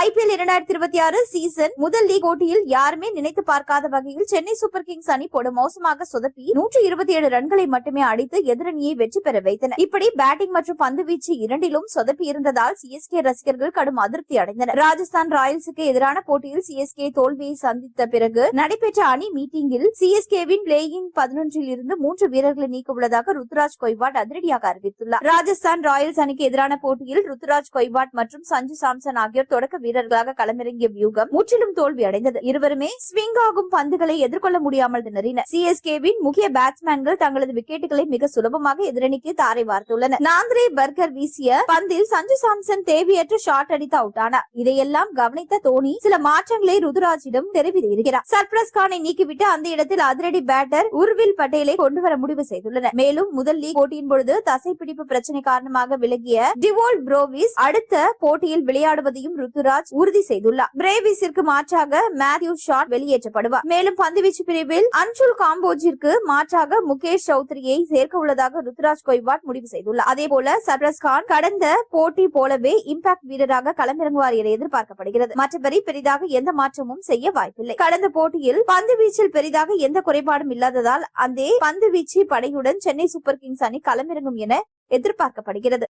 IPL 2026 season முதல் league போட்டியில் யாருமே நினைத்து பார்க்காத வகையில் சென்னை சூப்பர் கிங்ஸ் அணி போடு மோசமாக சொதப்பி 127 ரன்களை மட்டுமே அடித்து எதிரணியை வெற்றி பெற வைத்தனர். இப்படி பேட்டிங் மற்றும் பந்து வீச்சு இரண்டிலும் சொதப்பி இருந்ததால் CSK ரசிகர்கள் கடும் அதிருப்தி அடைந்தனர். ராஜஸ்தான் ராயல்ஸுக்கு எதிரான போட்டியில் CSK தோல்வியை சந்தித்த பிறகு நடைபெற்ற அணி மீட்டிங்கில் CSK-வின் பிளேயிங் 11 இருந்து 3 வீரர்களை நீக்க உள்ளதாக ருத்துராஜ் கொய்வாட் அதிரடியாக அறிவித்துள்ளார். ராஜஸ்தான் ராயல்ஸ் அணிக்கு எதிரான போட்டியில் ருத்துராஜ் கொய்வாட் மற்றும் சஞ்சு சாம்சன் ஆகியோர் தொடக்க வீரர்களாக களமிறங்கிய வியூகம் முற்றிலும் தோல்வி அடைந்தது. இருவருமே ஸ்விங் ஆகும் பந்துகளை எதிர்கொள்ள முடியாமல் திணறினர். CSK-வின் முக்கிய பேட்ஸ்மேன்கள் தங்களது விக்கெட்டுகளை மிக சுலபமாக எதிரணிக்கு தாரை வார்த்துள்ளனர். நாந்திரே பர்கர் வீசிய பந்தில் சஞ்சு சாம்சன் தேவையற்ற ஷாட் அடித்து அவுட் ஆனார். இதையெல்லாம் கவனித்த தோனி சில மாற்றங்களை ருத்துராஜிடம் தெரிவித்திருக்கிறார். சர்பரஸ் கானை நீக்கிவிட்டு அந்த இடத்தில் அதிரடி பேட்டர் உர்வில் பட்டேலை கொண்டு வர முடிவு செய்துள்ளனர். மேலும் முதல் லீக் போட்டியின் பொழுது தசைப்பிடிப்பு பிரச்சனை காரணமாக விலகிய டிவோல் ப்ரோவிஸ் அடுத்த போட்டியில் விளையாடுவதையும் ருத்துராஜ் உறுதி செய்துள்ளார். பிரேவிஸிற்கு மாற்றாக மேத்யூ ஷாட் வெளியேற்றப்படுவார். மேலும் பந்துவீச்சு பிரிவில் அன்சுல் காம்போஜிற்கு மாற்றாக முகேஷ் சௌத்ரியை சேர்க்க உள்ளதாக ருத்துராஜ் கொய்வாட் முடிவு செய்துள்ளார். அதேபோல சர்பரஸ் கான் கடந்த போட்டி போலவே இம்பாக்ட் வீரராக களமிறங்குவார் என எதிர்பார்க்கப்படுகிறது. மற்றபடி பெரிதாக எந்த மாற்றமும் செய்ய வாய்ப்பில்லை. கடந்த போட்டியில் பந்து வீச்சில் பெரிதாக எந்த குறைபாடும் இல்லாததால் அந்த பந்து வீச்சு படையுடன் சென்னை சூப்பர் கிங்ஸ் அணி களமிறங்கும் என எதிர்பார்க்கப்படுகிறது.